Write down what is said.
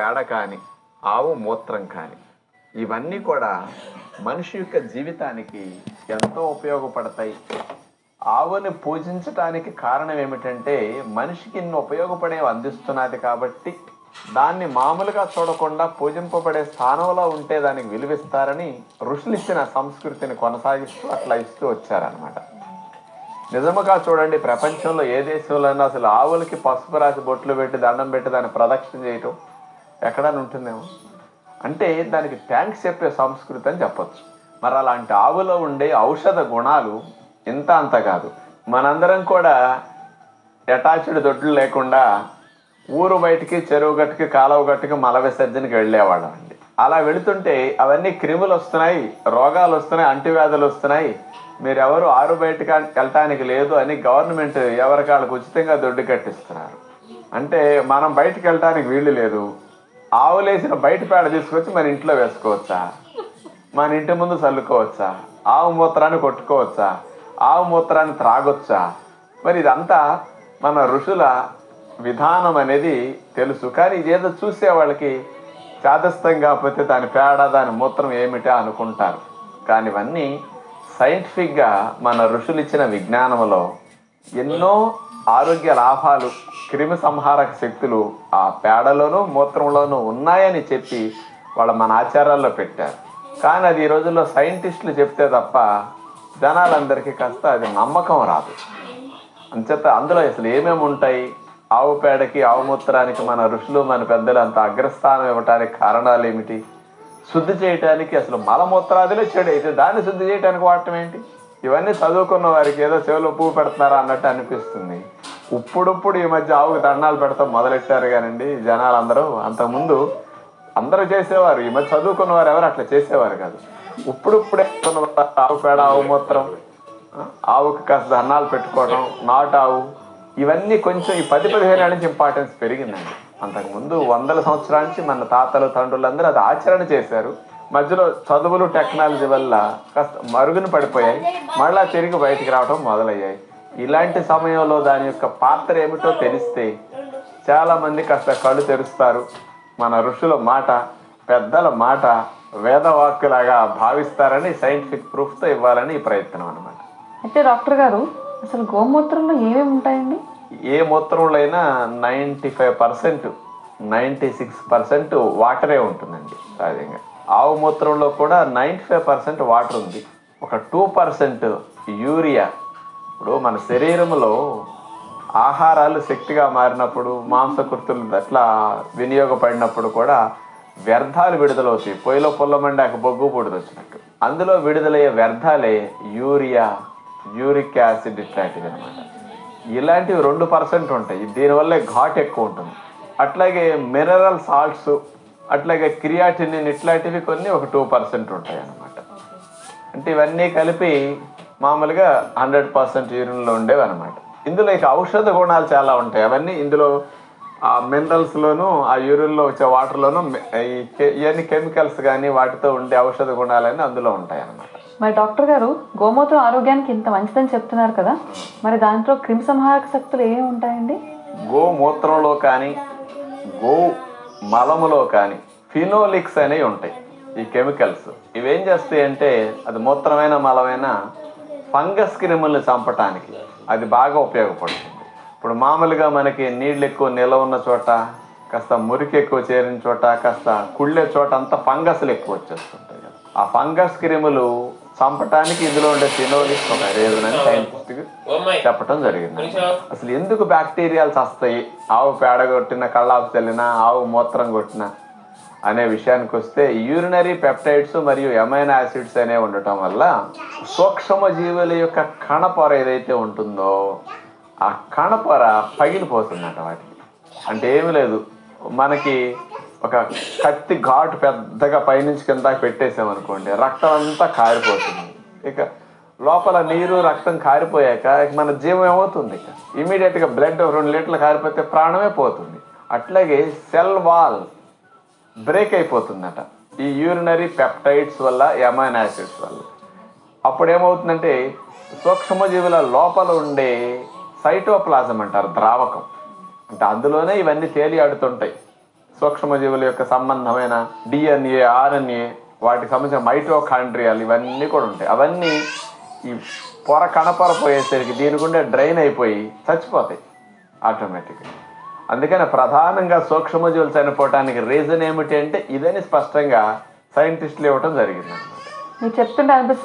పేడ కానీ ఆవు మూత్రం కానీ ఇవన్నీ కూడా మనిషి యొక్క జీవితానికి ఎంతో ఉపయోగపడతాయి. ఆవుని పూజించటానికి కారణం ఏమిటంటే మనిషికి ఇన్ని ఉపయోగపడేవి అందిస్తున్నది కాబట్టి దాన్ని మామూలుగా చూడకుండా పూజింపబడే స్థానంలో ఉంటే దానికి విలువిస్తారని ఋషులు ఇచ్చిన సంస్కృతిని కొనసాగిస్తూ అట్లా ఇస్తూ వచ్చారనమాట. నిజముగా చూడండి, ప్రపంచంలో ఏ దేశంలోనైనా అసలు ఆవులకి పసుపు రాసి బొట్లు పెట్టి దండం పెట్టి దాన్ని ప్రదక్షిణ చేయటం ఎక్కడైనా ఉంటుందేమో. అంటే దానికి థ్యాంక్స్ చెప్పే సంస్కృతి అని చెప్పచ్చు. మరి అలాంటి ఆవులో ఉండే ఔషధ గుణాలు ఇంత అంత కాదు. మనందరం కూడా అటాచ్డ్ దొడ్లు లేకుండా ఊరు బయటికి, చెరువు గట్టుకి, కాలువ గట్టుకి మల విసర్జనకి వెళ్ళేవాళ్ళం అండి. అలా వెళుతుంటే అవన్నీ క్రిములు వస్తున్నాయి, రోగాలు వస్తున్నాయి, అంటువ్యాధులు వస్తున్నాయి, మీరెవరు ఆరు బయటకి వెళ్ళటానికి లేదు అని గవర్నమెంట్ ఎవరికాళ్ళకు ఉచితంగా దొడ్డు కట్టిస్తున్నారు. అంటే మనం బయటకు వెళ్ళటానికి వీళ్ళు లేదు, ఆవులేసిన బయట పేడ తీసుకొచ్చి మన ఇంట్లో వేసుకోవచ్చా, మన ఇంటి ముందు చల్లుకోవచ్చా, ఆవు మూత్రాన్ని కొట్టుకోవచ్చా, ఆవు మూత్రాన్ని త్రాగొచ్చా? మరి ఇదంతా మన ఋషుల విధానం అనేది తెలుసు. కానీ ఇదేదో చూసే వాళ్ళకి చాదస్తం కాకపోతే దాని పేడ దాని మూత్రం ఏమిటా అనుకుంటారు. కానీ ఇవన్నీ సైంటిఫిక్గా మన ఋషులు ఇచ్చిన విజ్ఞానంలో ఎన్నో ఆరోగ్య లాభాలు, క్రిమి సంహారక శక్తులు ఆ పేడలోనూ మూత్రంలోనూ ఉన్నాయని చెప్పి మన ఆచారాల్లో పెట్టారు. కానీ అది ఈ రోజుల్లో సైంటిస్టులు చెప్తే తప్ప జనాలందరికీ కాస్త అది నమ్మకం రాదు. అంచేత అందులో అసలు ఏమేమి ఉంటాయి, ఆవు పేడకి ఆవు మూత్రానికి మన ఋషులు మన పెద్దలు అంత అగ్రస్థానం ఇవ్వటానికి కారణాలు ఏమిటి, శుద్ధి చేయటానికి అసలు మలమూత్రాదులే చెడు అయితే దాన్ని శుద్ధి చేయడానికి వాడటం ఏంటి? ఇవన్నీ చదువుకున్న వారికి ఏదో చెవులో పువ్వు పెడుతున్నారా అన్నట్టు అనిపిస్తుంది. ఇప్పుడిప్పుడు ఈ మధ్య ఆవుకు దండాలు పెడతాం మొదలెట్టారు కానండి జనాలందరూ. అంతకుముందు అందరూ చేసేవారు, ఈ మధ్య చదువుకున్న వారు ఎవరు అట్లా చేసేవారు కాదు. ఇప్పుడిప్పుడే ఆవు పేడ, ఆవు మూత్రం, ఆవుకి కాస్త దండాలు పెట్టుకోవడం, నాటు ఆవు, ఇవన్నీ కొంచెం ఈ 10-15 ఏళ్ళ నుంచి ఇంపార్టెన్స్ పెరిగిందండి. అంతకుముందు 100 సంవత్సరాల నుంచి మన తాతలు తండ్రులందరూ అది ఆచరణ చేశారు. మధ్యలో చదువులు టెక్నాలజీ వల్ల కాస్త మరుగున పడిపోయాయి, మళ్ళా తిరిగి బయటికి రావడం మొదలయ్యాయి. ఇలాంటి సమయంలో దాని యొక్క పాత్ర ఏమిటో తెలిస్తే చాలామంది కాస్త కళ్ళు తెరుస్తారు. మన ఋషుల మాట, పెద్దల మాట వేదవాక్కులాగా భావిస్తారని సైంటిఫిక్ ప్రూఫ్తో ఇవ్వాలని ఈ ప్రయత్నం అనమాట. అయితే డాక్టర్ గారు, అసలు గోమూత్రంలో ఏమేమి ఉంటాయండి? ఏ మూత్రంలో అయినా 95%, 96% వాటరే ఉంటుందండి సహజంగా. ఆవు మూత్రంలో కూడా 95% వాటర్ ఉంది, ఒక 2% యూరియా. ఇప్పుడు మన శరీరంలో ఆహారాలు శక్తిగా మారినప్పుడు, మాంసకృతులు అట్లా వినియోగపడినప్పుడు కూడా వ్యర్థాలు విడుదలవుతాయి. పొయ్యిలో పుల్లమండాక బొగ్గు పొడిది వచ్చినట్టు అందులో విడుదలయ్యే వ్యర్థాలే యూరియా, యూరిక్ యాసిడ్ ఇట్లాంటివి అనమాట. ఇలాంటివి 2% ఉంటాయి, దీనివల్లే ఘాట్ ఎక్కువ ఉంటుంది. అట్లాగే మినరల్ సాల్ట్స్, అట్లాగే క్రియాటినిన్ ఇట్లాంటివి కొన్ని ఒక 2% ఉంటాయి అన్నమాట. అంటే ఇవన్నీ కలిపి మామూలుగా 100% యూరిన్లో ఉండేవి అనమాట. ఇందులో ఇక ఔషధ గుణాలు చాలా ఉంటాయి. అవన్నీ ఇందులో ఆ మినరల్స్లోనూ ఆ యూరిన్లో వచ్చే వాటర్లోనూ ఇవన్నీ కెమికల్స్ కానీ వాటితో ఉండే ఔషధ గుణాలన్నీ అందులో ఉంటాయి అన్నమాట. మరి డాక్టర్ గారు, గోమూత్రం ఆరోగ్యానికి ఇంత మంచిదని చెప్తున్నారు కదా, మరి దాంట్లో క్రిమి సంహారక శక్తులు ఏమి ఉంటాయండి? గోమూత్రంలో కానీ గో మలములో కానీ ఫినోలిక్స్ అనేవి ఉంటాయి. ఈ కెమికల్స్ ఇవేం చేస్తాయి అంటే అది మూత్రమైన మలమైన ఫంగస్ క్రిముల్ని చంపటానికి అది బాగా ఉపయోగపడుతుంది. ఇప్పుడు మామూలుగా మనకి నీళ్ళు ఎక్కువ నిల్వ ఉన్న చోట, కాస్త మురికి ఎక్కువ చేరిన చోట, కాస్త కుళ్ళే చోట అంతా ఫంగస్లు ఎక్కువ వచ్చేస్తుంటాయి కదా. ఆ ఫంగస్ క్రిములు చంపటానికి ఇందులో ఉండే ఫినోలిక్స్ ఒక రీజన్ అని సైంటిస్ట్కి చెప్పడం జరిగింది. అసలు ఎందుకు బ్యాక్టీరియాలు వస్తాయి ఆవు పేడ కొట్టిన, కళ్ళాపు చల్లిన, ఆవు మూత్రం కొట్టిన అనే విషయానికి వస్తే, యూరినరీ పెప్టైడ్స్ మరియు ఎమైనో యాసిడ్స్ అనేవి ఉండటం వల్ల సూక్ష్మ జీవుల యొక్క కణపొర ఏదైతే ఉంటుందో ఆ కణపొర పగిలిపోతుందంట వాటికి. అంటే ఏమి లేదు, మనకి ఒక కత్తి ఘాటు పెద్దగా పైనుంచి కింద పెట్టేసామనుకోండి, రక్తం అంతా కారిపోతుంది. ఇక లోపల నీరు రక్తం కారిపోయాక మన జీవం ఏమవుతుంది, ఇక ఇమీడియట్గా బ్లడ్ 2 లీటర్లు కారిపోతే ప్రాణమే పోతుంది. అట్లాగే సెల్ వాల్ బ్రేక్ అయిపోతుందట ఈ యూరినరీ పెప్టైడ్స్ వల్ల, ఎమైనో యాసిడ్స్ వల్ల. అప్పుడు ఏమవుతుందంటే సూక్ష్మజీవుల లోపల ఉండే సైటోప్లాజం అంటారు ద్రావకం, అంటే అందులోనే ఇవన్నీ తేలి ఆడుతుంటాయి. సూక్ష్మజీవుల యొక్క సంబంధమైన డిఎన్ఏ, ఆర్ఎన్ఏ, వాటికి సంబంధించిన మైటోకాండ్రియాలు ఇవన్నీ కూడా ఉంటాయి. అవన్నీ ఈ పొర కణపొర పోయేసరికి దీని గుండా డ్రైన్ అయిపోయి చచ్చిపోతాయి ఆటోమేటిక్గా. అందుకని ప్రధానంగా సూక్ష్మజీవులు చనిపోవటానికి రీజన్ ఏమిటి అంటే ఇదని స్పష్టంగా సైంటిస్టులు ఇవ్వటం జరిగింది. మీరు చెప్తుంటే అనిపిస్తుంది